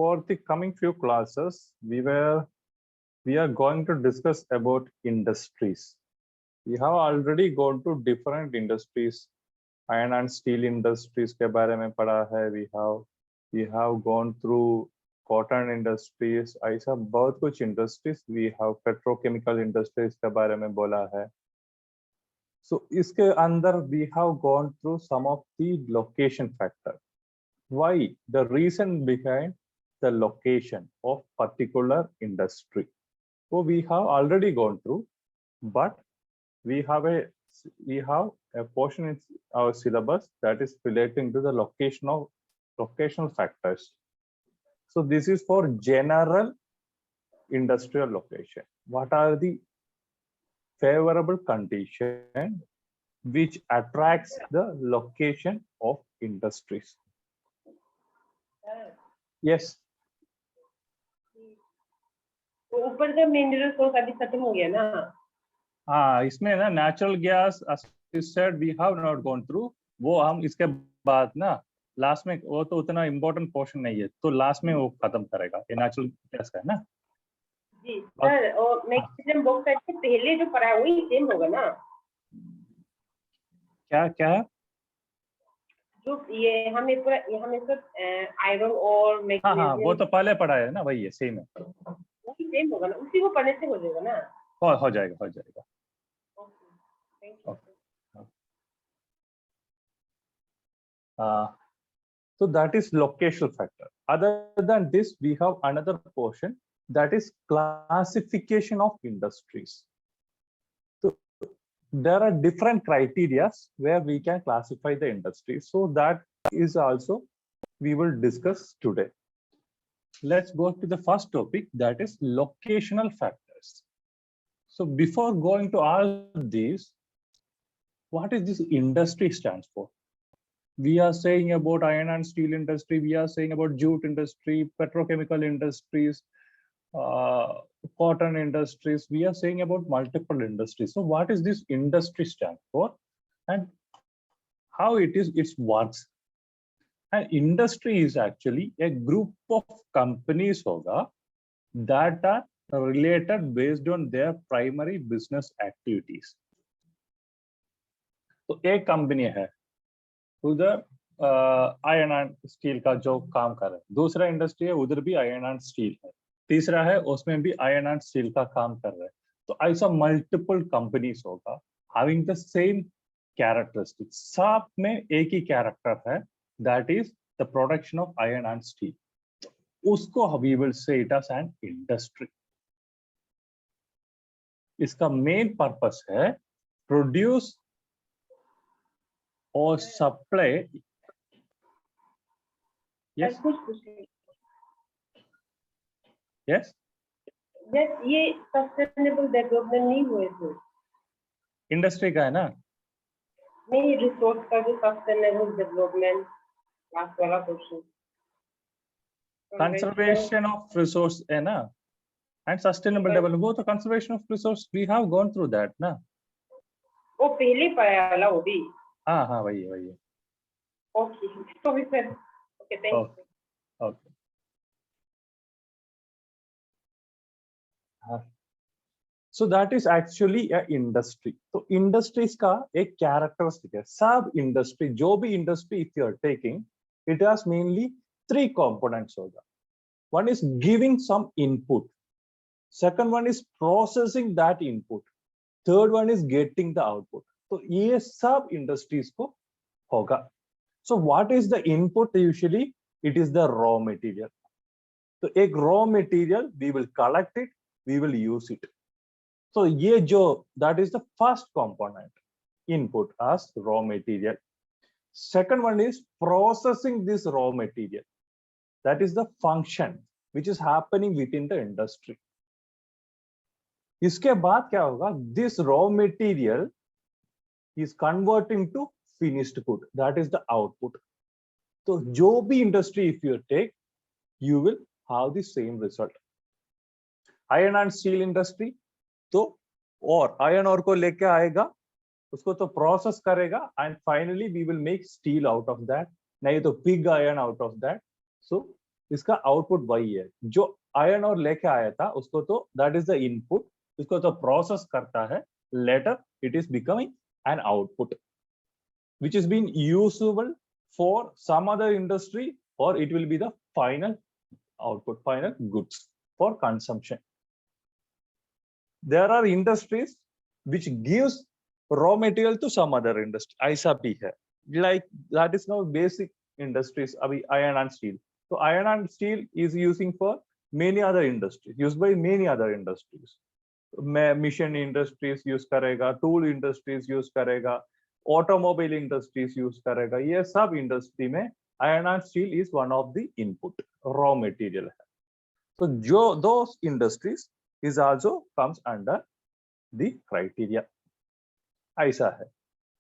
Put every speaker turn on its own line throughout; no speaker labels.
for the coming few classes, we are going to discuss about industries. We have already gone to different industries. Iron and steel industries के बारे में पढ़ा है. We have gone through cotton industries. ऐसा बहुत कुछ industries. We have petrochemical industries के बारे में बोला है. So इसके अंदर we have gone through some of the location factor. Why? The reason behind the location of particular industry. So we have already gone through, but we have a portion in our syllabus that is relating to the locational factors. So this is for general industrial location. What are the favorable conditions which attracts the location of industries? Yes.
ऊपर का mineral source अभी खत्म हो गया ना.
हाँ, इसमें ना natural gas said we have not gone through. वो हम इसके बाद ना लास्ट में, वो तो उतना इम्पोर्टेंट पोर्शन नहीं है, तो लास्ट में वो खत्म करेगा. ये नेचुरल गैस का है ना
जी सर. और मैक्सिमम बॉक्स से पहले जो पढ़ा है वही सेम होगा ना.
क्या है
जो ये हमें आयरन और मैग्नीशियम.
हाँ, वो तो पहले पढ़ा है ना, वही है, सेम है.
वही सेम होगा ना, उसी को पढ़ने से हो जाएगा ना.
हो जाएगा. So that is locational factor. Other than this, we have another portion that is classification of industries. So there are different criteria where we can classify the industries. So that is also we will discuss today. Let's go to the first topic, that is locational factors. So before going to all these, what is this industry stands for? We are saying about iron and steel industry, we are saying about jute industry, petrochemical industries, cotton industries, we are saying about multiple industries. So what is this industry stand for and how it works? And industry is actually a group of companies hoga that are related based on their primary business activities. तो एक company है, उधर iron and steel का जो काम कर रहा है. दूसरा इंडस्ट्री है, उधर भी आयरन एंड स्टील है. तीसरा है, उसमें भी आयरन एंड स्टील का काम कर रहा है. तो ऐसा मल्टीपल कंपनीज होगा हैविंग द सेम कैरेक्टरिस्टिक्स. सब में एक ही कैरेक्टर है, that is the production of iron and steel. उसको we will say it as an industry. इसका मेन पर्पस है produce or supply. Yes. Yes.
ये सस्टेनेबल डेवलपमेंट नहीं हुए थे.
इंडस्ट्री का है ना.
नहीं, रिसोर्स का जो सस्टेनेबल डेवलपमेंट लास्ट वाला क्वेश्चन.
कंजर्वेशन ऑफ रिसोर्स है ना, एंड सस्टेनेबल डेवलपमेंट, वो तो conservation of resource we have gone through that ना.
वो पहले पढ़ा वाला वो भी.
हाँ, वही है.
ओके, तो भी sir. Okay, thank you.
Okay. So that is actually a industry. तो industries का एक characteristic है. सब industry, जो भी industry if you are taking, it has mainly three components होगा. One is giving some input. Second one is processing that input. Third one is getting the output. तो ये सब इंडस्ट्रीज को होगा. So what is the input? Usually it is the raw material. तो एक raw material we will collect it, we will use it. So ये जो that is the first component, input as raw material. Second one is processing this raw material. That is the function which is happening within the industry. इसके बाद क्या होगा? This raw material is converting to finished good. That is the output. So जो भी industry if you take, you will have the same result. Iron and steel industry, तो और iron ore को लेके आएगा, उसको तो process करेगा, and finally we will make steel out of that. नहीं तो pig iron out of that. So इसका आउटपुट वही है जो आयन और लेके आया था उसको, तो दैट इज द इनपुट, इसको तो प्रोसेस करता है, later it is becoming an output which is being usable for some other industry, or it will be the final output, final goods for consumption. There are industries which gives raw material to some other industry, ऐसा भी है, like that is now basic industries, अभी iron and steel. So iron and steel is using for many other industries, used by many other industries. Mission industries use करेगा, tool industries use करेगा, automobile industries use करेगा, ये सब industry में iron and steel is one of the input, raw material है. तो जो those industries is also comes under the criteria, ऐसा है.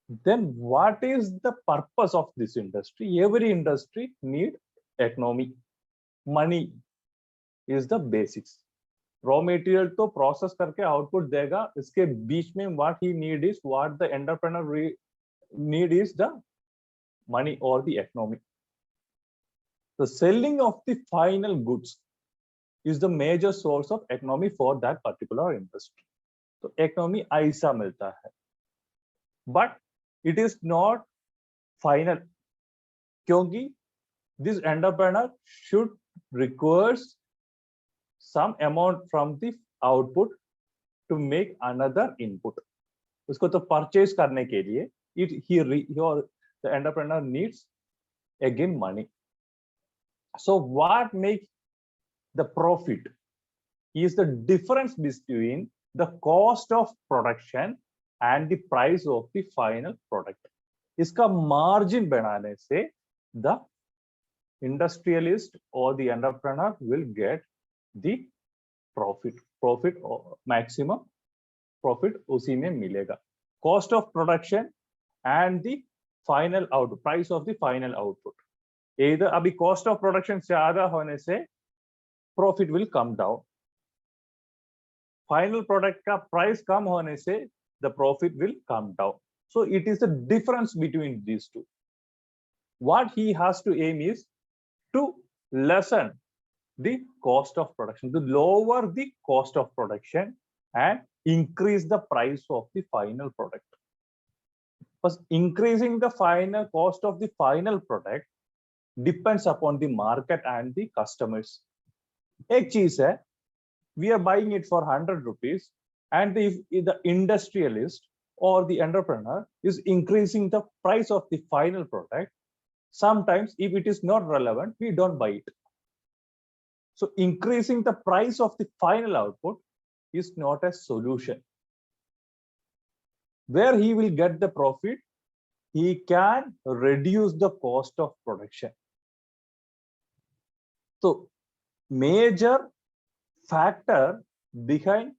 Then what is the purpose of this industry? Every industry need economy, money is the basics. Raw material तो process करके output देगा, इसके बीच में what he need is, what the entrepreneur need is the money or the economy. The selling of the final goods is the major source of economy for that particular industry. So economy ऐसा मिलता है, but it is not final, क्योंकि this entrepreneur should requires some amount from the output to make another input. उसको तो purchase करने के लिए the entrepreneur needs again money. So what makes the profit is the difference between the cost of production and the price of the final product. इसका margin बनाने से the industrialist or the entrepreneur will get the profit or maximum profit उसी में मिलेगा. Cost of production and the final output, price of the final output. Either अभी cost of production ज्यादा होने से profit will come down. Final product का price कम होने से the profit will come down. So it is the difference between these two. What he has to aim is to lessen the cost of production, to lower the cost of production and increase the price of the final product. Because increasing the final cost of the final product depends upon the market and the customers. एक चीज है, we are buying it for 100 rupees, and if the industrialist or the entrepreneur is increasing the price of the final product, sometimes if it is not relevant, we don't buy it. So increasing the price of the final output is not a solution. Where he will get the profit, he can reduce the cost of production. So major factor behind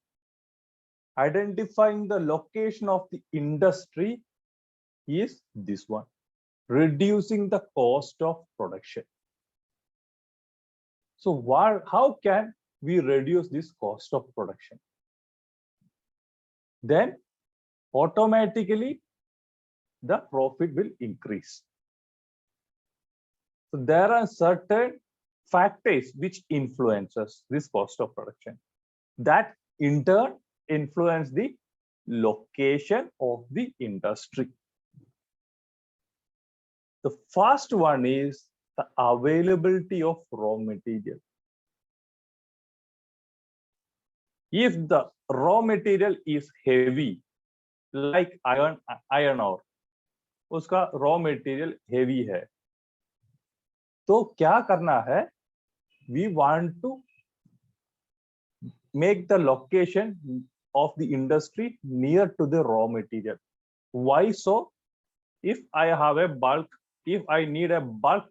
identifying the location of the industry is this one, reducing the cost of production. So how can we reduce this cost of production? Then automatically the profit will increase. So there are certain factors which influences this cost of production, that in turn influence the location of the industry. The first one is the availability of raw material. If the raw material is heavy, like iron ore, उसका raw material heavy है, तो क्या करना है? We want to make the location of the industry near to the raw material. Why so? If I have a bulk, if I need a bulk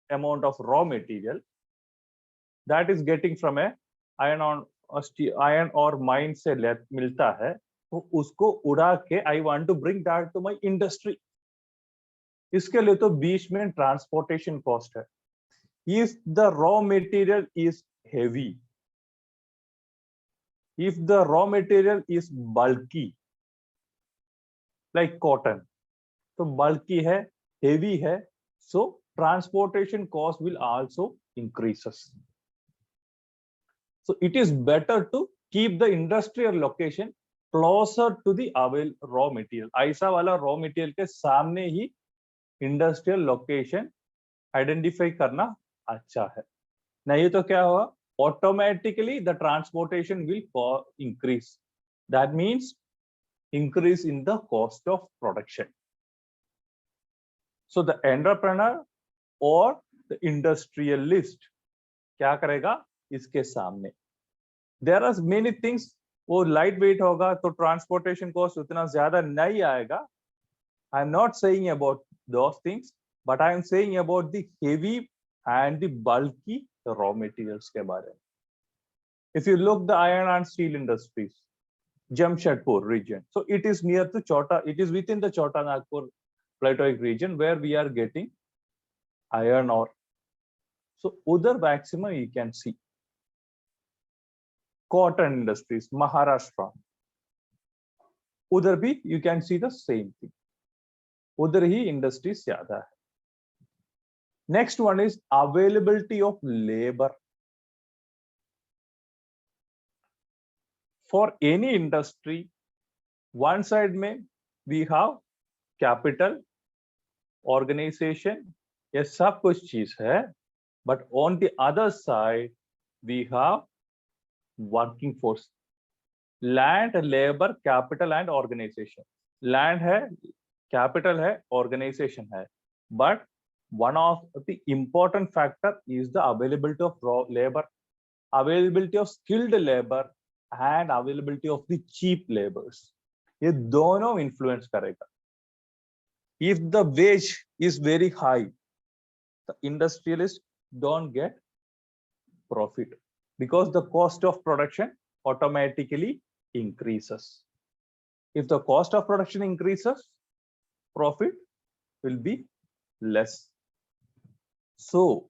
amount of raw material that is getting from a iron or mine से मिलता है, तो उसको उड़ा के I want to bring that to my industry. इसके लिए तो बीच में transportation cost है. If the raw material is heavy, if the raw material is bulky, like cotton, तो bulky है, heavy है, so transportation cost will also increases. So it is better to keep the industrial location closer to the available raw material. ऐसा वाला raw material के सामने ही industrial location identify करना अच्छा है. नहीं तो क्या होगा? Automatically the transportation will increase. That means increase in the cost of production. So the entrepreneur or the industrialist क्या करेगा इसके सामने? There are many things. वो लाइट वेट होगा तो ट्रांसपोर्टेशन कॉस्ट उतना ज्यादा नहीं आएगा. I am not saying about those things, but I am saying about the heavy and the bulky raw materials के बारे में. If you look the iron and steel industries, Jamshedpur region, so it is near to Chota. It is within the Chota Nagpur Plateauic region where we are getting iron ore. So other maximum you can see. Cotton industries, Maharashtra. Udhar bhi you can see the same thing. Udhar hi industries zyada hai. Next one is availability of labor. For any industry, one side mein we have capital, organization, ये सब कुछ चीज है. But on the other side, we have working force. Land, labor, capital and organization. Land है, capital है, organization है. But one of the important factor is the availability of raw labor, availability of skilled labor and availability of the cheap labors. ये दोनों influence करेगा. If the wage is very high, the industrialists don't get profit because the cost of production automatically increases. If the cost of production increases, profit will be less. So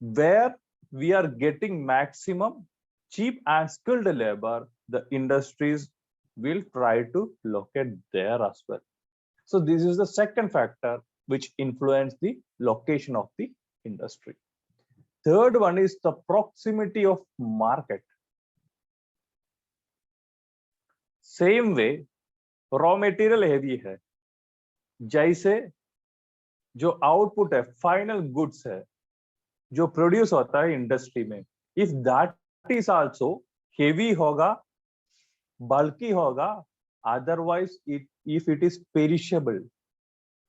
where we are getting maximum cheap and skilled labor, the industries will try to locate there as well. So this is the second factor which influence the location of the industry. Third one is the proximity of market. Same way, raw material heavy है. जैसे जो output है, final goods है, जो produce होता है industry में, if that is also heavy होगा, bulky होगा, otherwise if it is perishable,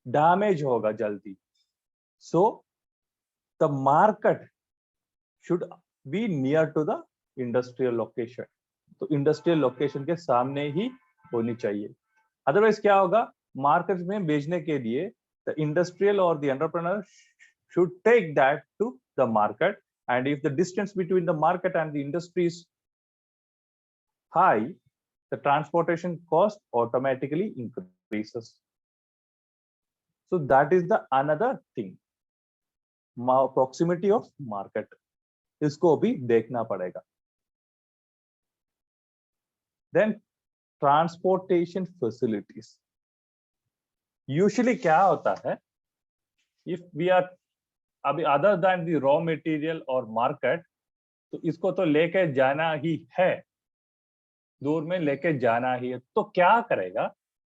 damage होगा जल्दी. So the market should be near to the industrial location. तो industrial location के सामने ही होनी चाहिए. Otherwise क्या होगा? Market में बेचने के लिए the industrial or the entrepreneur should take that to the market, and if the distance between the market and the industry is high, the transportation cost automatically increases. So that is the another thing. Proximity of market. इसको भी देखना पड़ेगा. Then transportation facilities. Usually क्या होता है? If we are अभी other than the raw material or market, तो इसको तो लेके जाना ही है, दूर में लेके जाना ही है. तो क्या करेगा?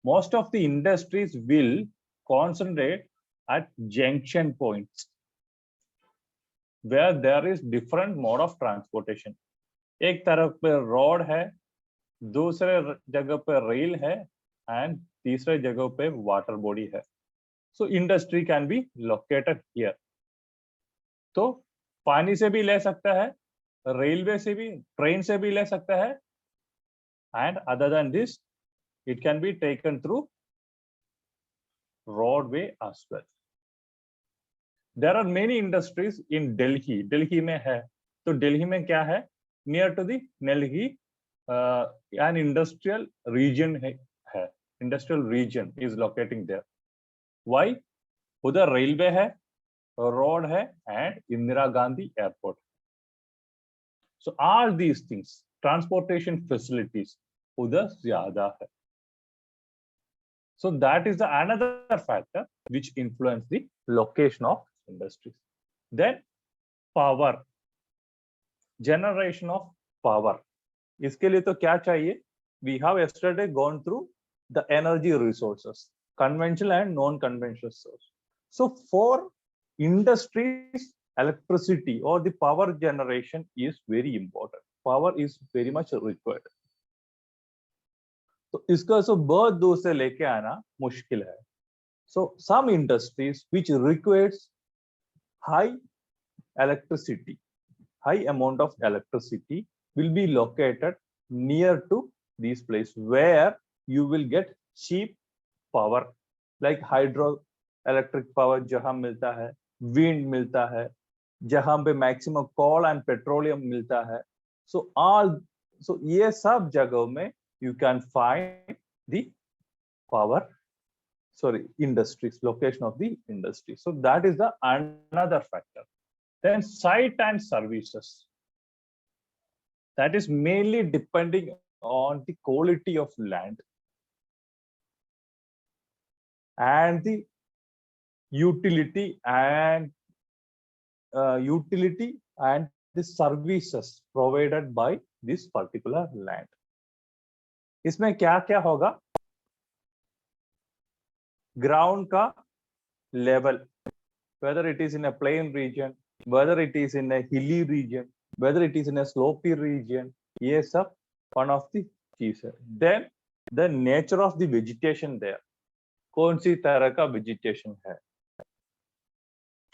Most of the industries will concentrate at junction points where there is different mode of transportation. एक तरफ पे रोड है, दूसरे जगह पे रेल है, and तीसरे जगह पे वाटर बॉडी है. So industry can be located here. तो पानी से भी ले सकता है, रेलवे से भी, ट्रेन से भी ले सकता है, and other than this, it can be taken through roadway as well. There are many industries in Delhi. Delhi में है, तो Delhi में क्या है? Near to the Delhi, an industrial region है. Industrial region is locating there. Why? उधर railway है, road है, and Indira Gandhi airport. So all these things, transportation facilities, उधर ज्यादा है. So that is the another factor which influence the location of industries. Then power, generation of power, इसके लिए तो क्या चाहिए? We have yesterday gone through the energy resources, conventional and non-conventional source. So for industries, electricity or the power generation is very important. Power is very much required. तो इसका सो बहुत दूर से लेके आना मुश्किल है. So some industries which requires high electricity, high amount of electricity will be located near to these places where you will get cheap power, like hydro electric power जहां मिलता है, विंड मिलता है, जहां पे मैक्सिमम कोल एंड पेट्रोलियम मिलता है. सो ये सब जगहों में you can find the power, sorry, industries, location of the industry. So that is the another factor. Then site and services, that is mainly depending on the quality of land and the utility and the services provided by this particular land. इसमें क्या क्या होगा? Ground का level, whether it is in a plain region, whether it is in a hilly region, whether it is in a slopy region, ये सब one of the चीज है. Then the nature of the vegetation there, कौन सी तरह का vegetation है.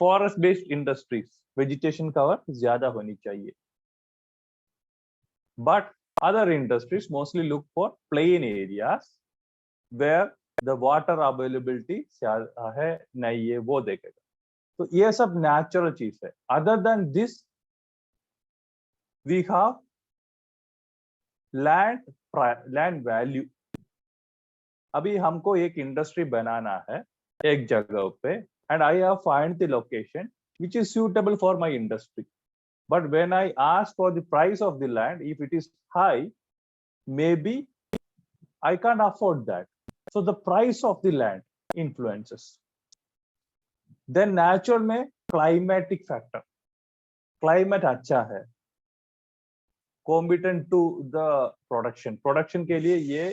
Forest based industries vegetation cover ज्यादा होनी चाहिए, but other industries mostly look for plain areas where the water availability ज्यादा है नहीं है, वो देखेगा. तो ये सब नेचुरल चीज है. Other than this we have land value. अभी हमको एक इंडस्ट्री बनाना है एक जगह पे, and I have find the location which is suitable for my industry. But when I ask for the price of the land, if it is high, maybe I can't afford that. So the price of the land influences. Then natural में climatic factor. Climate अच्छा है, competent to the production. Production के लिए ये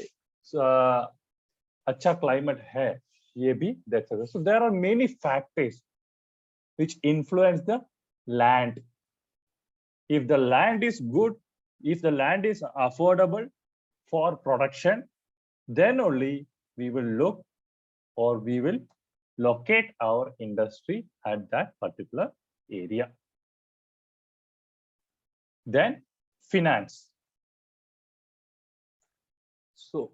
अच्छा climate है, ये भी देख सकते. So there are many factors which influence the land. If the land is good, if the land is affordable for production, then only we will look or we will locate our industry at that particular area. Then finance. So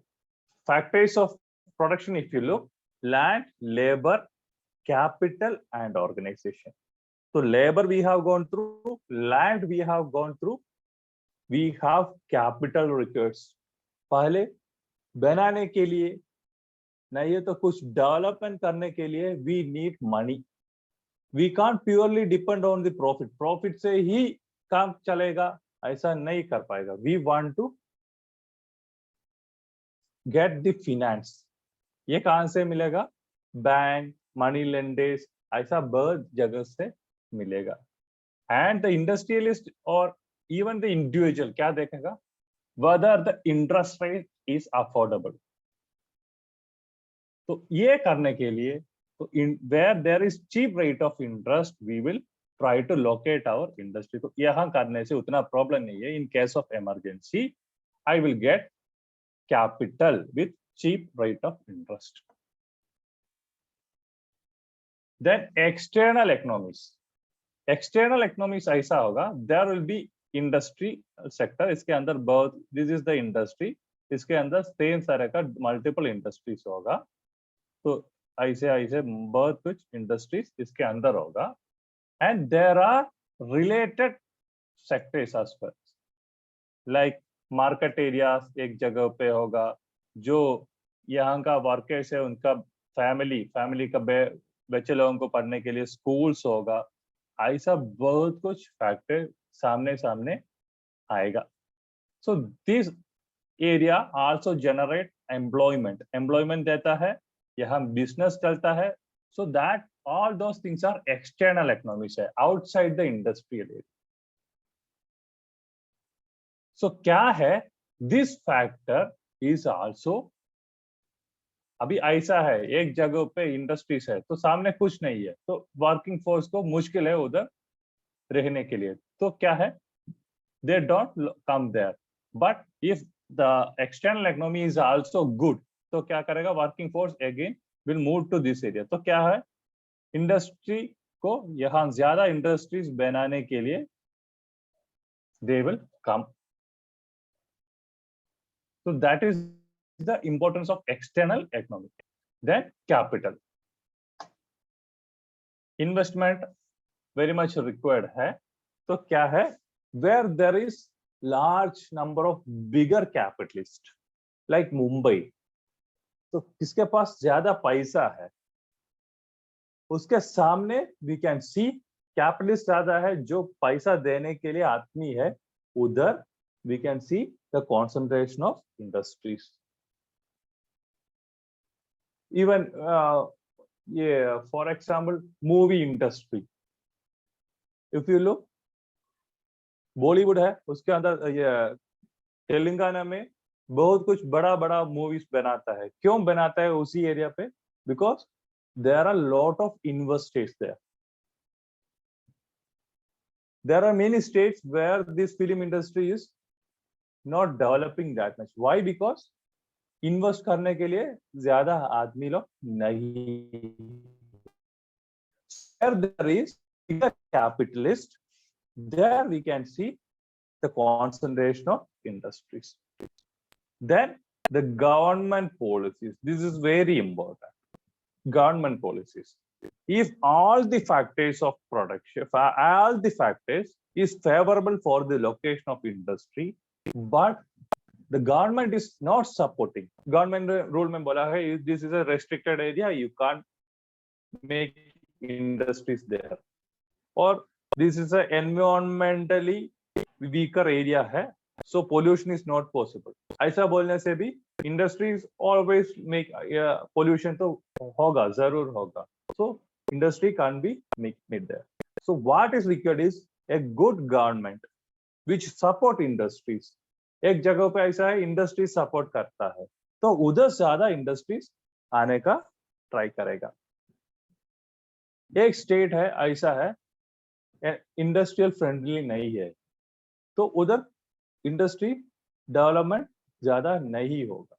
factors of production, if you look, land, labor, capital and organization. So labor we have gone through, land we have gone through, we have capital requires. पहले बनाने के लिए नहीं है तो कुछ development करने के लिए we need money. We can't purely depend on the profit. Profit से ही काम चलेगा ऐसा नहीं कर पाएगा. We want to get the finance. ये कहां से मिलेगा? बैंक, मनी लेंडर्स, ऐसा बहुत जगह से मिलेगा. एंड द इंडस्ट्रियलिस्ट और इवन द इंडिविजुअल क्या देखेगा? Whether the interest rate is affordable. तो ये करने के लिए तो where there is cheap rate of interest we will try to locate our industry. तो यहाँ करने से उतना प्रॉब्लम नहीं है. In case of emergency I will get capital with cheap rate of interest. Then external economies. External economies ऐसा होगा, there will be industry sector. इसके अंदर बहुत, this is the industry, इसके अंदर सेम तरह का multiple industries होगा. तो ऐसे ऐसे बहुत कुछ industries इसके अंदर होगा. And there are related sectors as well, like market areas एक जगह पे होगा, जो यहाँ का वर्कर्स है उनका फैमिली का बच्चे लोगों को पढ़ने के लिए स्कूल्स होगा. ऐसा बहुत कुछ फैक्टर सामने आएगा. So this area also generate employment देता है, यहाँ बिजनेस चलता है. So that all those things are external economies, outside the industrial area. So क्या है, this factor is also, अभी ऐसा है एक जगह पे इंडस्ट्रीज है तो सामने कुछ नहीं है तो वर्किंग फोर्स को मुश्किल है उधर रहने के लिए, तो क्या है, they don't come there. But if the external economy is also good, तो क्या करेगा, working force again will move to this area. तो क्या है, इंडस्ट्री को यहाँ ज्यादा इंडस्ट्रीज बनाने के लिए they will come. So that is the importance of external economy. Then capital investment very much required है. तो क्या है, where there is large number of bigger capitalists like Mumbai, तो किसके पास ज्यादा पैसा है उसके सामने we can see कैपिटलिस्ट ज्यादा है, जो पैसा देने के लिए आदमी है उधर we can see the concentration of industries. Even yeah, for example movie industry, if you look Bollywood है उसके अंदर ये तेलंगाना में बहुत कुछ बड़ा बड़ा मूवीज बनाता है. क्यों बनाता है उसी एरिया पे, because there are lot of investors there. There are many states where this film industry is not developing that much. Why? Because invest करने के लिए ज्यादा आदमी लोग नहीं. Where there is a capitalist, there we can see the concentration of industries. Then the government policies. This is very important. Government policies. If all the factors of production, all the factors is favorable for the location of industry, but the government is not supporting. Government rule में बोला है, this is a restricted area, you can't make industries there. Or this is an environmentally weaker area है, so pollution is not possible. ऐसा बोलने से भी industries always make pollution तो होगा, जरूर होगा. So industry can't be made there. So what is required is a good government which support industries. एक जगह पे ऐसा है इंडस्ट्री सपोर्ट करता है तो उधर ज्यादा इंडस्ट्रीज आने का ट्राई करेगा. एक स्टेट है ऐसा है इंडस्ट्रियल फ्रेंडली नहीं है तो उधर इंडस्ट्री डेवलपमेंट ज्यादा नहीं होगा.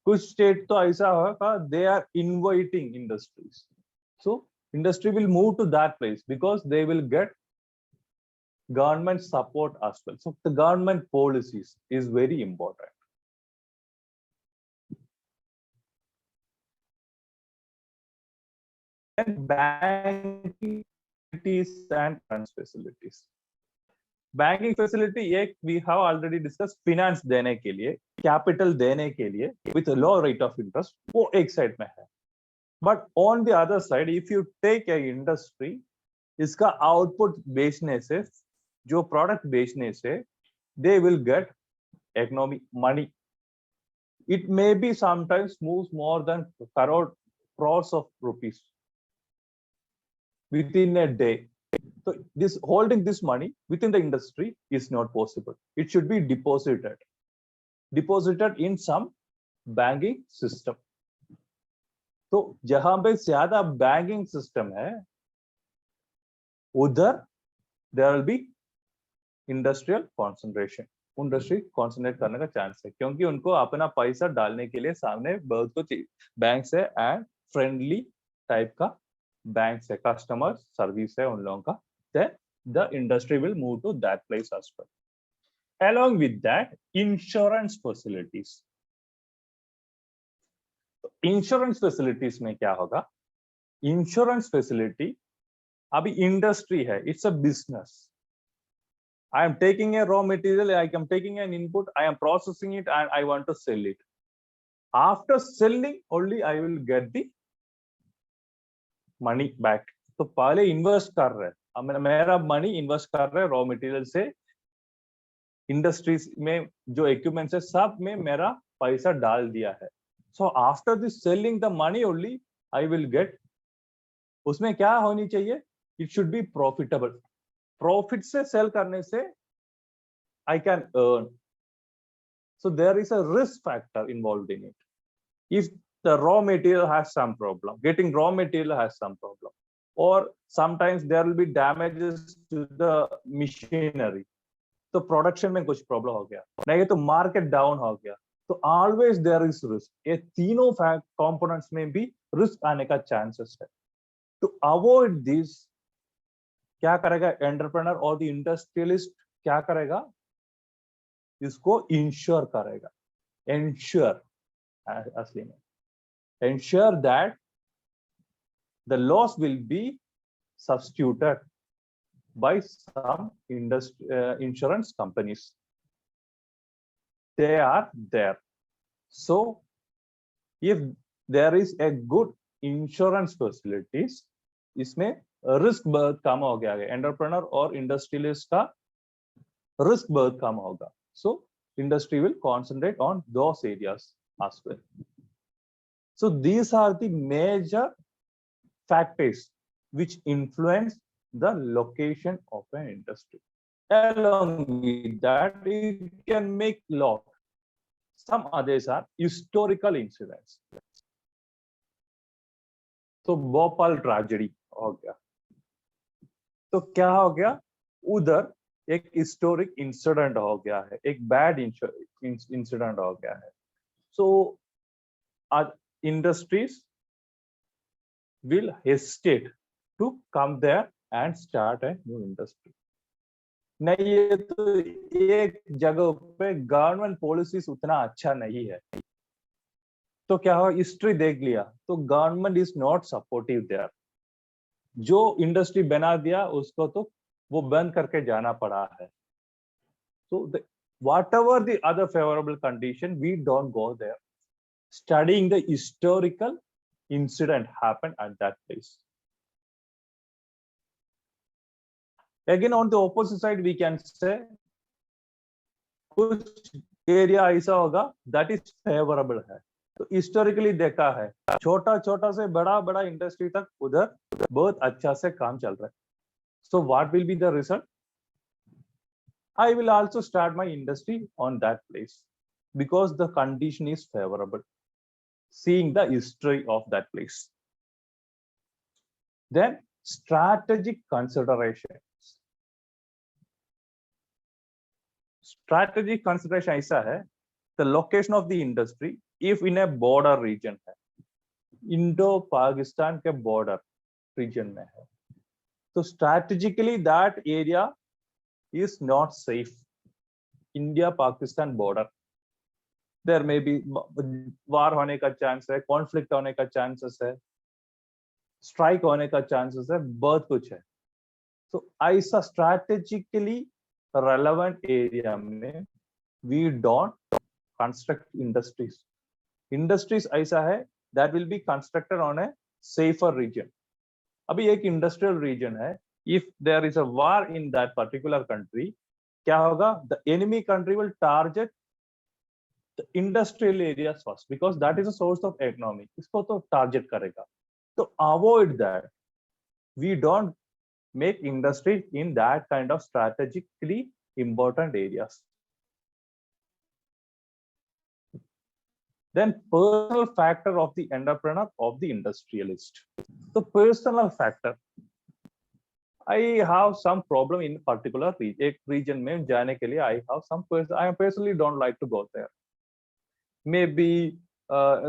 कुछ स्टेट तो ऐसा होगा they are inviting industries, so industry will move to that place because they will get government support as well. So the government policies is very important. And banking facilities and finance facilities. Banking facility एक we have already discussed, finance देने के लिए, capital देने के लिए with a low rate of interest, वो एक side में है. But on the other side, if you take a industry, इसका output बेचने से, जो प्रोडक्ट बेचने से they will get economic money. It may be sometimes moves more than crores of rupees within a day. So this holding this money within the industry is not possible. It should be deposited in some banking system. तो जहां पे ज्यादा banking system है उधर there will be industrial concentration. Industry concentrate करने का chance है क्योंकि उनको अपना पैसा डालने के लिए सामने बहुत कुछ बैंक है एंड फ्रेंडली टाइप का बैंक है, कस्टमर सर्विस है उन लोगों का. The industry will move to that place as well. Along with that insurance facilities. Insurance facilities में क्या होगा, इंश्योरेंस फैसिलिटी अभी इंडस्ट्री है, it's a business. I am taking a raw material, I am taking an input, I am processing it and I want to sell it. After selling only I will get the money back. तो पहले invest कर रहे हैं, मेरा money invest कर रहे हैं raw material से, इंडस्ट्रीज में जो इक्विपमेंट्स है सब में मेरा पैसा डाल दिया है. So after this selling the money only I will get उसमें क्या होनी चाहिए, it should be profitable, profit से सेल करने से I can earn. So there is a risk factor involved in it. If the raw material has some problem, getting raw material has some problem, or sometimes there will be damages to the machinery, तो production में कुछ problem हो गया, नहीं तो market down हो गया, तो ऑलवेज देयर इज रिस्क। ये तीनों कंपोनेंट्स में भी रिस्क आने का चांसेस है। टू अवॉइड दिस क्या करेगा एंटरप्रेन्योर और द इंडस्ट्रियलिस्ट, क्या करेगा, इसको इंश्योर करेगा। इंश्योर असली में ensure that the loss will be substituted by some insurance companies. They are there. So if there is a good insurance facilities, इसमें रिस्क बहुत कम हो गया है, एंटरप्रेन्योर और इंडस्ट्रियलिस्ट का रिस्क बहुत कम होगा। So industry will concentrate on those areas as well. So these are the major factors which influence the location of an industry. Along with that, it can make lot. Some others are historical incidents. तो Bhopal tragedy हो गया, तो क्या हो गया, उधर एक historic incident हो गया है, एक बैड इंसिडेंट हो गया है। सो industries will hesitate to come there and start a new industry. नहीं, ये तो एक जगह पे गवर्नमेंट पॉलिसीज उतना अच्छा नहीं है, तो क्या हो, हिस्ट्री देख लिया तो government is not supportive there. जो इंडस्ट्री बना दिया उसको तो वो बंद करके जाना पड़ा है। So whatever the other favorable condition, we don't go there. Studying the historical incident happened at that place. Again, on the opposite side, we can say कुछ एरिया ऐसा होगा that is favorable है। तो हिस्टोरिकली देखा है, छोटा छोटा से बड़ा बड़ा इंडस्ट्री तक उधर बहुत अच्छा से काम चल रहा है। So what will be the result? I will also start my industry on that place because the condition is favorable, seeing the history of that place. Then strategic considerations. Strategic consideration ऐसा है, the location of the industry if in a border region है, Indo Pakistan के border region में है, तो strategically that area is not safe. India Pakistan border, there may be war होने का chance है, conflict होने का chances है, strike होने का chances है, बहुत कुछ है। तो ऐसा strategically relevant area में we don't construct industries. Industries ऐसा है that will be constructed on a safer region. अभी एक industrial region है, if there is a war in that particular country, क्या होगा, the enemy country will target the industrial areas first because that is a source of economy. इसको तो target करेगा। तो avoid that, we don't make industry in that kind of strategically important areas. Then personal factor of the entrepreneur, of the industrialist. The personal factor, I have some problem in particular region में जाने के लिए I have some I personally don't like to go there. Maybe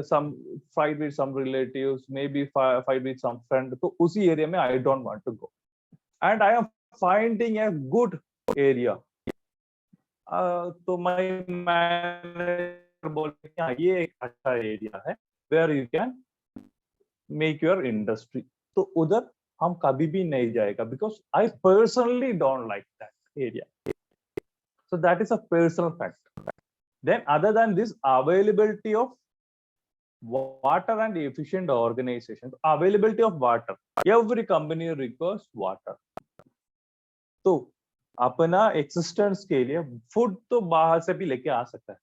some fight with some relatives, maybe fight with some friend, तो उसी area में I don't want to go. And I am finding a good area. तो my manager बोलते हैं ये एक अच्छा area है where you can make your industry. तो उधर हम कभी भी नहीं जाएगा because I personally don't like that area. So that is a personal factor. Then other than this, availability of water and efficient organization. Availability of water. Every company requires water. तो अपना existence के लिए food तो बाहर से भी लेके आ सकता है,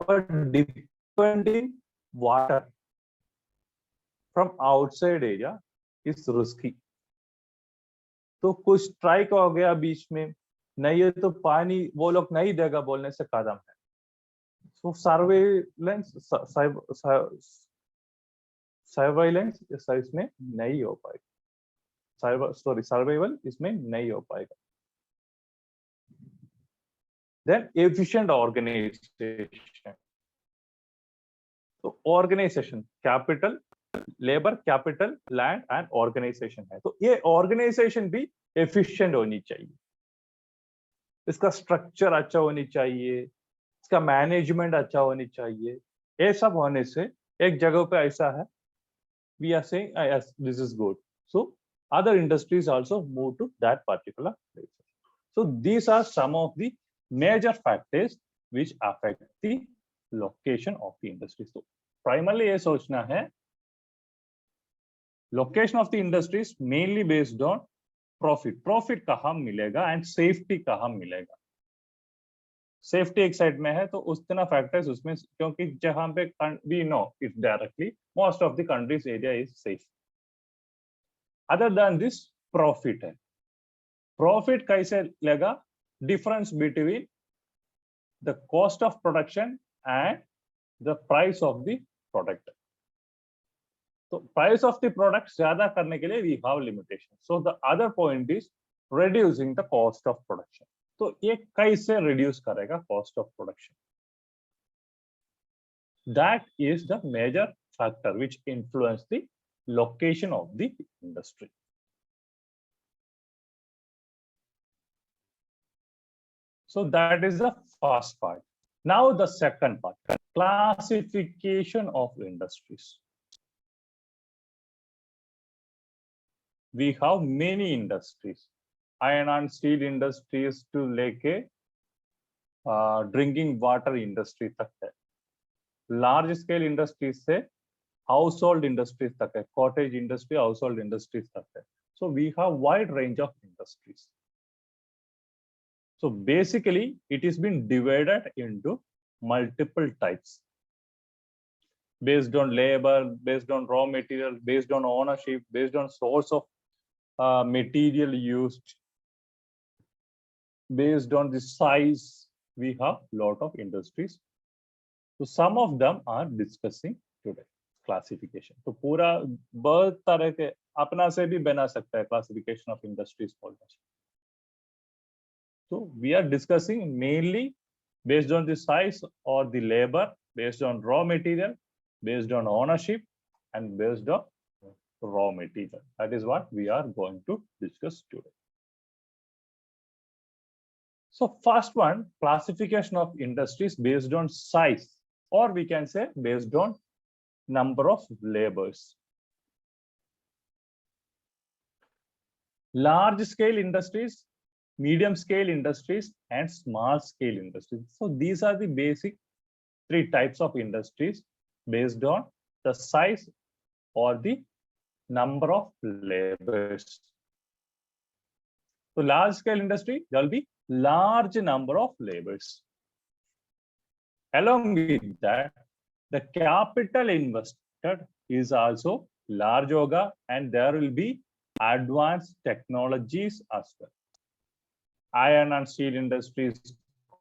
but depending water from outside area is risky. तो कुछ स्ट्राइक हो गया बीच में, नहीं है तो पानी वो लोग नहीं देगा बोलने से कदम है। सो सर्वेलेंस इसमें नहीं हो पाएगा, सर्वाइवल इसमें नहीं हो पाएगा। Then efficient organisation. तो organisation capital, labour, capital, land and organisation है। तो ये ऑर्गेनाइजेशन भी एफिशिएंट होनी चाहिए, इसका स्ट्रक्चर अच्छा होनी चाहिए, इसका मैनेजमेंट अच्छा होनी चाहिए। ये सब होने से एक जगह पे ऐसा है, we are saying yes, this is good, so other industries also move to that particular place. So these are some of the major factors which affect the location of the industry. So primarily ये सोचना है location of the industries mainly based on profit कहाँ मिलेगा and safety कहाँ मिलेगा। Safety एक side में है तो उतना फैक्टर्स उसमें, क्योंकि जहां पे we know it directly most of the countries area is safe. Other than this profit है। प्रॉफिट कैसे लेगा? Difference between the cost of production and the price of the product. तो प्राइस ऑफ द प्रोडक्ट ज्यादा करने के लिए we have limitation, so the other point is reducing the cost of production. तो ये कैसे रिड्यूस करेगा cost of production? That is the major factor which influence the location of the industry. So that is the first part. Now the second part, classification of industries. We have many industries, iron and steel industries to लेके drinking water industry तक है, large scale industries से household industries तक है, cottage industry, household industries तक है। So we have wide range of industries. So basically it is been divided into multiple types based on labor, based on raw material, based on ownership, based on source of material used, based on the size. We have lot of industries, so some of them are discussing today classification. तो पूरा बहुत तरह के अपना से भी बना सकता है classification of industries बोलना। So we are discussing mainly based on the size or the labor, based on raw material, based on ownership, and based on raw material. That is what we are going to discuss today. So first one, classification of industries based on size, or we can say based on number of labors. Large scale industries, medium scale industries, and small scale industries. So these are the basic three types of industries based on the size or the number of labors. So large scale industry, there will be large number of labors. Along with that, the capital invested is also large hoga, and there will be advanced technologies as well. Iron and steel industries,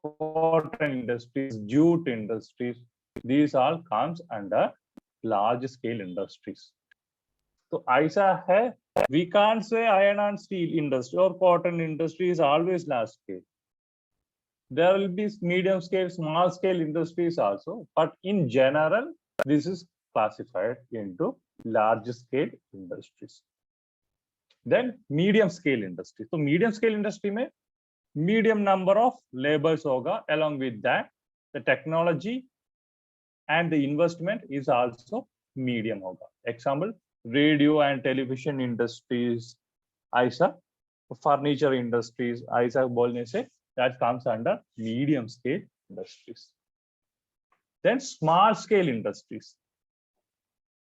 cotton industries, jute industries, these all comes under large scale industries. So ऐसा है, we can't say iron and steel industry or cotton industry is always large scale. There will be medium scale, small scale industries also, but in general, this is classified into large scale industries. Then medium scale industry. So medium scale industry में medium number of labors hoga, along with that the technology and the investment is also medium hoga. Example, radio and television industries, ऐसा furniture industries, ऐसा बोलने से that comes under medium scale industries. Then small scale industries,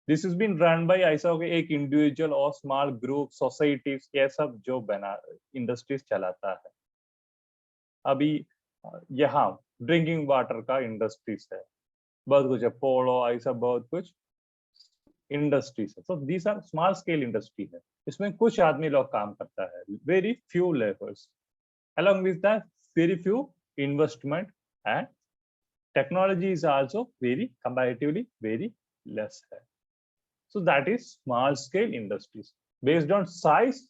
this has been run by ऐसा हो गया एक individual or small group, societies, ये सब जो बना industries चलाता है। अभी यहाँ ड्रिंकिंग वाटर का इंडस्ट्रीज है, बहुत कुछ है, पोलो, ऐसा बहुत कुछ इंडस्ट्रीज है. So these are small scale industry है. इसमें कुछ आदमी लोग काम करता है. Very few laborers. Along with that, very few investment and technology is also very comparatively very less है. So that is small scale industries based on size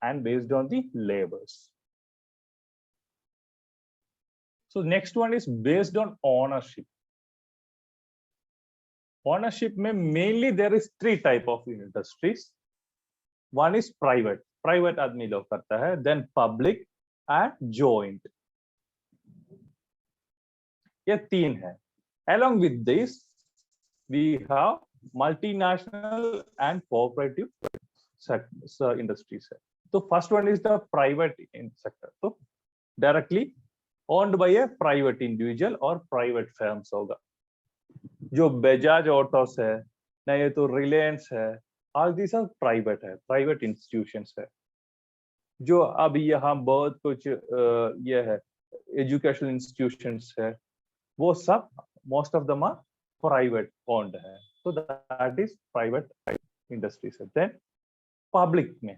and based on the labors. So next one is based on ownership. Ownership में mainly there is three type of industries. One is private. Private आदमी लोग करता है. Then public and joint. ये तीन है. Along with this, we have multinational and cooperative industries है. So first one is the private sector. So directly owned by a private individual or private firms होगा. जो बजाज ऑटोस है, ना ये तो रिलायंस है, all these are private है, private institutions है. जो अब यहाँ बहुत कुछ ये है, educational institutions है, वो सब most of them are private owned है. So that is private industries है. Then public में,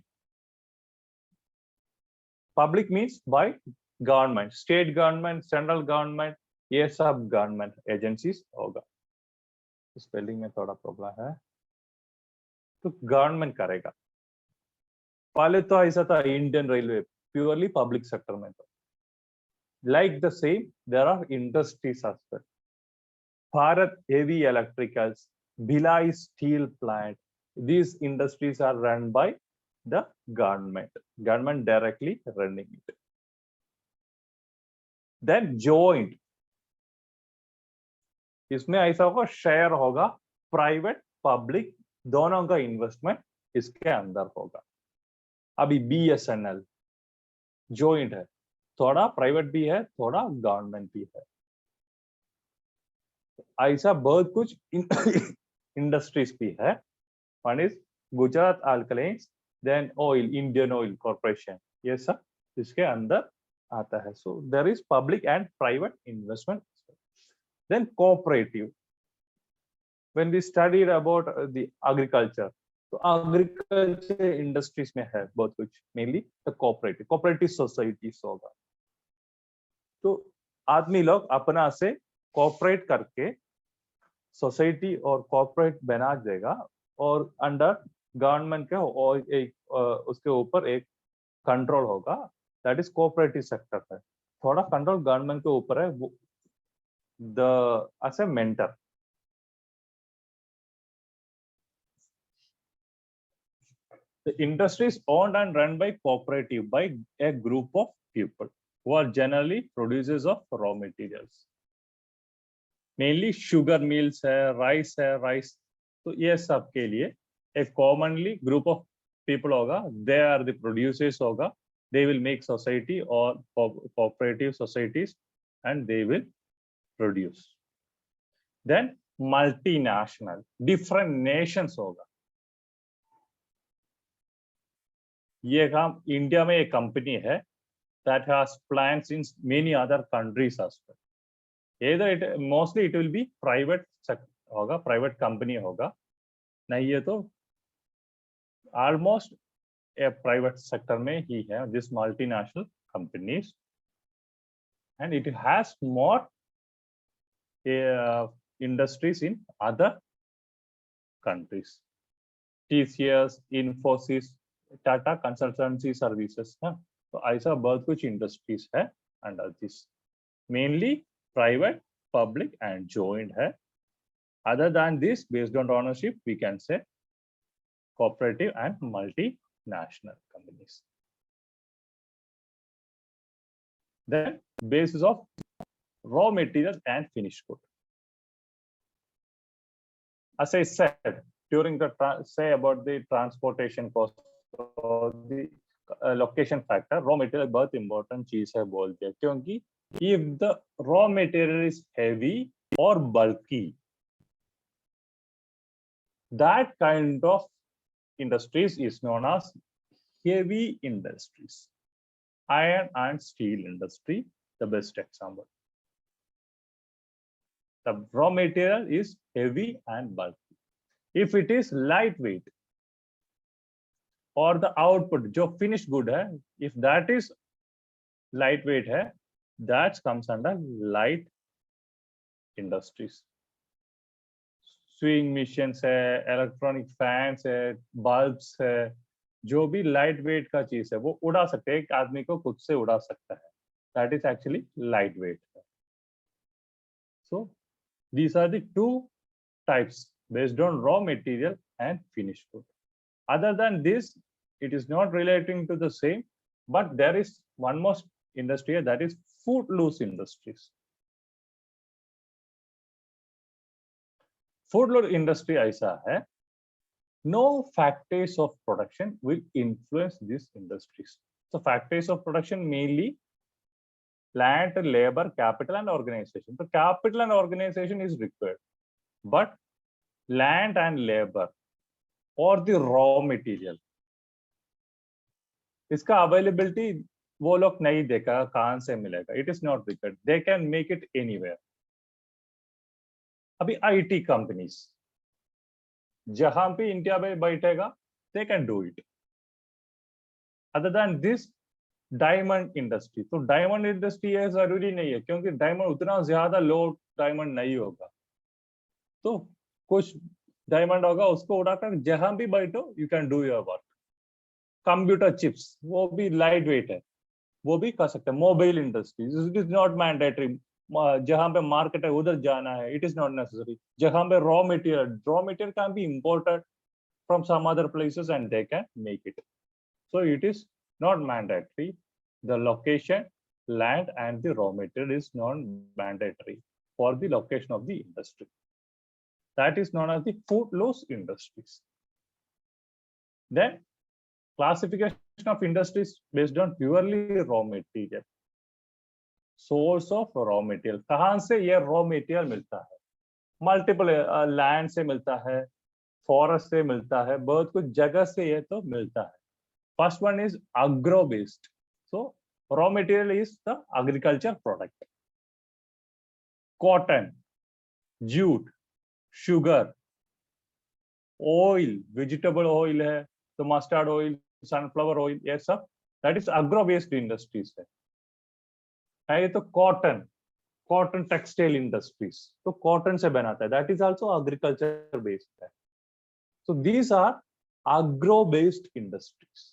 public means by government, state government, central government, ये सब government agencies होगा. स्पेलिंग में थोड़ा प्रॉब्लम है, तो गवर्नमेंट करेगा. पहले तो ऐसा था Indian railway purely public sector में. तो like the same there are industries as well. Bharat heavy electricals, Bhilai steel plant, these industries are run by the government directly running it. Then joint, इसमें ऐसा होगा शेयर होगा, प्राइवेट पब्लिक दोनों का investment इसके अंदर होगा. अभी BSNL जॉइंट है, थोड़ा प्राइवेट भी है, थोड़ा गवर्नमेंट भी है. ऐसा बहुत कुछ इंडस्ट्रीज भी है. One is Gujarat alkalies, then oil, Indian oil corporation, ये सब इसके अंदर आता है. So there is public and private investment. Then cooperative. When we studied about the agriculture, तो agriculture industries में है बहुत कुछ, mainly the cooperative societies होगा. तो आदमी लोग अपना से cooperate करके सोसाइटी और कॉर्पोरेट बना देगा और अंडर गवर्नमेंट के और एक उसके ऊपर एक कंट्रोल होगा. दैट इज कोऑपरेटिव सेक्टर है. थोड़ा कंट्रोल गवर्नमेंट के ऊपर है, वो as a mentor. The industry is owned and run by cooperative by a group of people who are generally producers of raw materials. Mainly sugar mills है, rice. तो ये सब के लिए एक commonly group of people होगा. They are the producers होगा. They will make society or cooperative societies and they will produce. Then multinational, different nations होगा. ये काम इंडिया में एक कंपनी है that has plants in many other countries as well. Either mostly it will be private होगा, private company होगा. नहीं ये तो almost a private sector में ही है, this multinational companies, and it has more industries in other countries. TCS, Infosys, Tata Consultancy Services है. तो ऐसा बहुत कुछ industries है under this. Mainly private, public and joint है. Other than this, based on ownership, we can say cooperative and multinational companies. Then basis of raw material and finished good. As I said, during the say about the transportation cost or the location factor, raw material बहुत important चीज है बोलते हैं, क्योंकि if the raw material is heavy or bulky, that kind of industries is known as heavy industries. Iron and steel industry, the best example. The raw material is heavy and bulky. If it is lightweight or the output जो finished good है, if that is lightweight है, that comes under light industries. Swing machines है, electronic fans है, bulbs है, जो भी light weight का चीज है वो उड़ा सकते हैं, एक आदमी को खुद से उड़ा सकता है, that is actually light weight. So these are the two types based on raw material and finished good. Other than this it is not relating to the same, but there is one more industry, that is footloose industries. Footloose industry ऐसा है, no factors of production will influence these industries. So factors of production mainly land, labor, capital and organization. So capital and organization is required, but land and labor or the raw material, इसका availability वो लोग नहीं देखा कहां से मिलेगा, it is not required, they can make it anywhere. अभी IT companies जहां भी इंडिया में बैठेगा they can do it. Other than this diamond industry, तो डायमंड इंडस्ट्री ये जरूरी नहीं है क्योंकि डायमंड उतना ज्यादा लो डायमंड नहीं होगा, तो कुछ डायमंड होगा उसको उड़ाकर जहां भी बैठो you can do your work. Computer chips वो भी लाइट वेट है, वो भी कर सकते हैं. Mobile industries it is not mandatory, जहां पे मार्केट है उधर जाना है, इट इज नॉट नेसेसरी. जहां पे raw material can be imported from some other places and they can make it. So it is not mandatory. The location, land and the raw material is not mandatory for the location of the industry. That is known as the footloose industries. Then classification of industries based on purely raw material. Source of raw material, कहां से ये raw material मिलता है? Multiple land से मिलता है, forest से मिलता है, बहुत कुछ जगह से ये तो मिलता है. First one is agro based. So raw material is the agriculture product. Cotton, jute, sugar, oil, vegetable oil है तो मस्टर्ड ऑयल, सनफ्लावर ऑयल, ये सब that is agro based industries है. ये तो कॉटन टेक्सटाइल इंडस्ट्रीज, तो कॉटन से बनाता है, that is also agriculture based है. So these are agro based industries.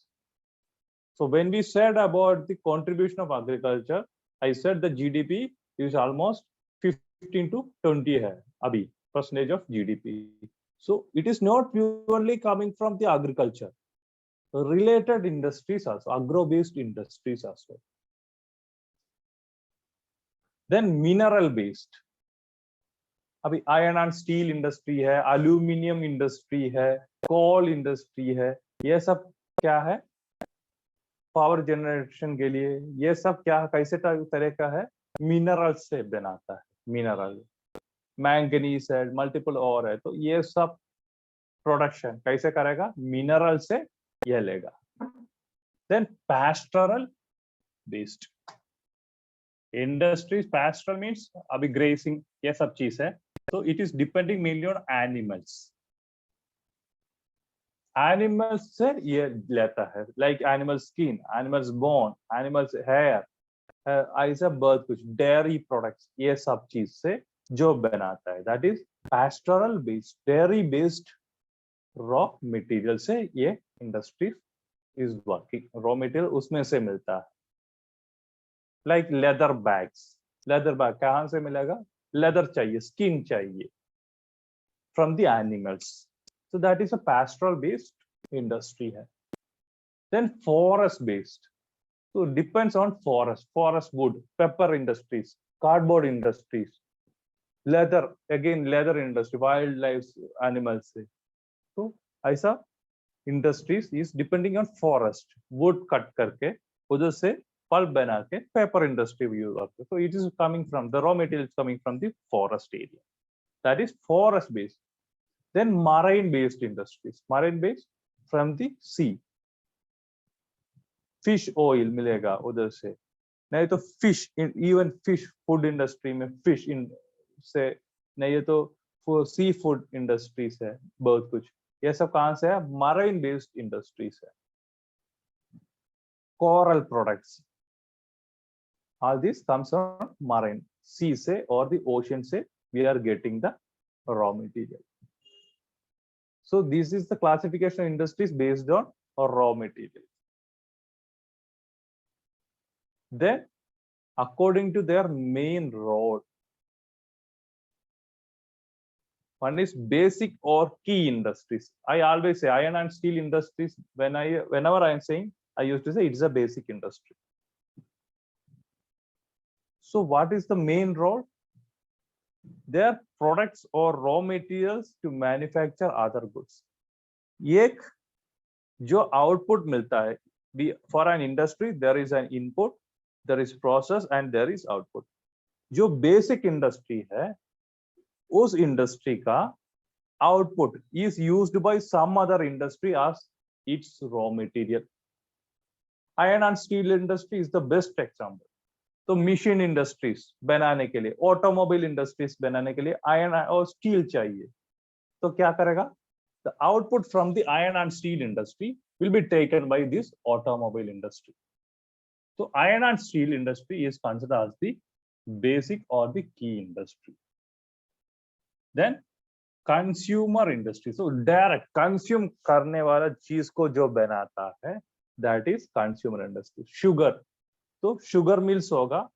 So when we said about the contribution of agriculture, I said the GDP is almost 15 to 20 है अभी percentage of GDP. So it is not purely coming from the agriculture, related industries also, agro-based industries also. Then mineral-based. अभी iron and steel industry है, aluminium industry है, coal industry है, ये सब क्या है? पावर जनरेशन के लिए ये सब क्या कैसे तरह का है? मिनरल से बनाता है. मिनरल, मैंगनीज है, मल्टीपल और है, तो ये सब प्रोडक्शन कैसे करेगा? मिनरल से ये लेगा. Then pastoral based industries. Pastoral means अभी ग्रेसिंग ये सब चीज है, तो it is depending mainly on animals. Animals से ये लेता है, like animal skin, animals bone, animals hair, ऐसा बहुत कुछ, डेयरी प्रोडक्ट्स, ये सब चीज से जो बनाता है, that is pastoral based, dairy based raw material से ये industry is working. Raw material उसमें से मिलता है. Like leather bags, leather bag कहां से मिलेगा? लेदर चाहिए, स्किन चाहिए from the animals. So that is a pastoral based industry है. Then forest based, so depends on forest wood, pepper industries, cardboard industries, leather, again leather industry, wildlife animals से. तो ऐसा industries is depending on forest, wood cut करके उधर से pulp बना के paper industry use करते. So it is coming from the raw material is coming from the forest area, that is forest based. Then marine based industries, marine based from the sea. Fish oil मिलेगा उधर से, नहीं तो fish, even fish food industry में fish से, नहीं तो sea food industries है, बहुत कुछ ये सब कहाँ से है, मरीन बेस्ड इंडस्ट्रीज है, coral products, all this comes from marine, sea से or the ocean से we are getting the raw material. So this is the classification of industries based on raw material. Then according to their main role, one is basic or key industries. I always say iron and steel industries. Whenever I am saying, I used to say it's a basic industry. So what is the main role? They are products or raw materials to manufacture other goods. एक जो output मिलता है, for an industry there is an input, there is process and there is output. जो basic industry है, उस industry का output is used by some other industry as its raw material. Iron and steel industry is the best example. तो machine industries बनाने के लिए, automobile industries बनाने के लिए आयरन और स्टील चाहिए, तो क्या करेगा, the output from the iron and steel industry will be taken by this automobile industry. तो iron and steel industry is considered as the basic और the key industry. Then consumer industry, so direct consume करने वाला चीज को जो बनाता है, that is consumer industry. Sugar, तो शुगर मिल्स होगा,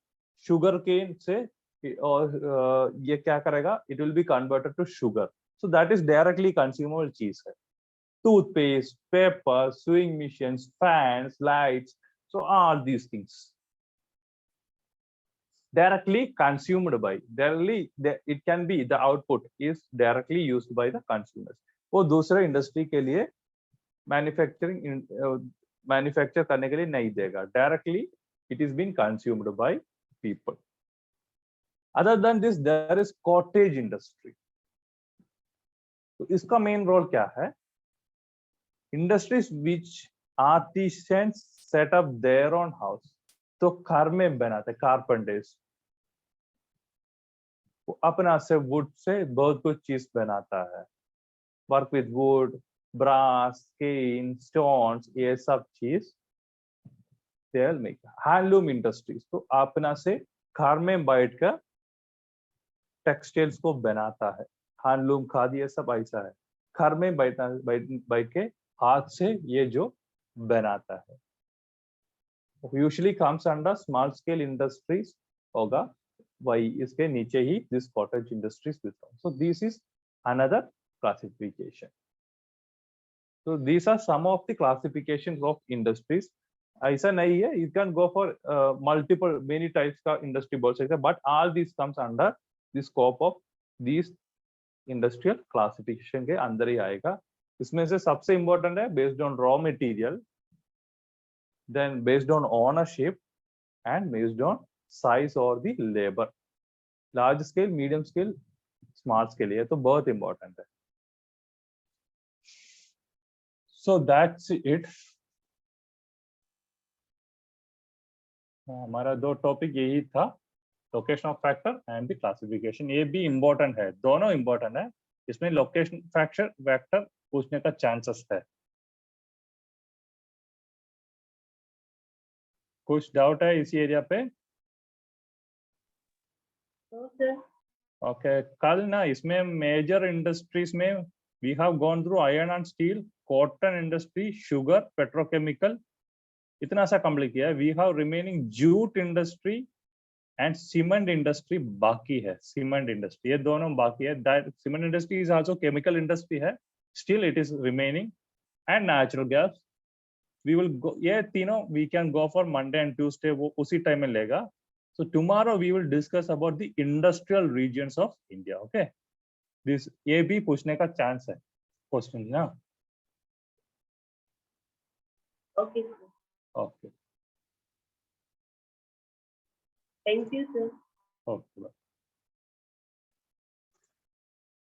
शुगर केन से और ये क्या करेगा, it will be converted to sugar. So that is directly consumable चीज है. Toothpaste, paper, swing machines, fans, lights, so all these things directly consumed by, it can be the output is directly used by the consumers. वो दूसरे industry के लिए manufacture करने के लिए नहीं देगा, directly it is being consumed by people. Other than this, there is cottage industry. तो इसका मेन रोल क्या है, industries which artisans set up their own house. तो घर में बनाते, कारपेंटर्स वो अपना से वुड से बहुत कुछ चीज बनाता है, work with wood, brass, skin, stones, ये सब चीज हैंडलूम इंडस्ट्रीज, तो अपना से घर में बैठकर टेक्सटाइल्स को बनाता है, हैंडलूम, खादी, ये सब ऐसा है, घर में बैठ के हाथ से ये जो बनाता है. Usually comes under small scale industries होगा, वही इसके नीचे ही this cottage industries belong. So this is another classification. So these are some of the classifications of industries. ऐसा नहीं है, you can go for multiple many types का industry बोल सकते हैं, but all these comes under the scope of these industrial classification के अंदर ही आएगा. इसमें से सबसे important है based on raw material, then based on ownership and based on size or the labor. Large scale, medium scale, small scale, ये तो बहुत important है. So that's it. हमारा दो टॉपिक यही था, location of factor and the classification. ये भी इम्पोर्टेंट है, दोनों इम्पोर्टेंट है. इसमें लोकेशन फैक्टर पूछने का चांसेस है. कुछ डाउट है इसी एरिया पे? ओके, कल ना इसमें मेजर इंडस्ट्रीज में we have gone through iron and steel, cotton industry, sugar, petrochemical, इतना सा कंप्लीट किया है. We have remaining jute industry and cement industry बाकी है. सीमेंट इंडस्ट्री ये दोनों बाकी है. That cement industry is also chemical industry है, still it is remaining. And natural gas we will go, ये तीनों we can go for Monday and Tuesday, वो उसी टाइम में लेगा. So tomorrow we will discuss about the industrial regions of India. Okay, this ये भी पूछने का चांस है क्वेश्चन ना.
Okay.
Okay.
Thank you, sir.
Okay.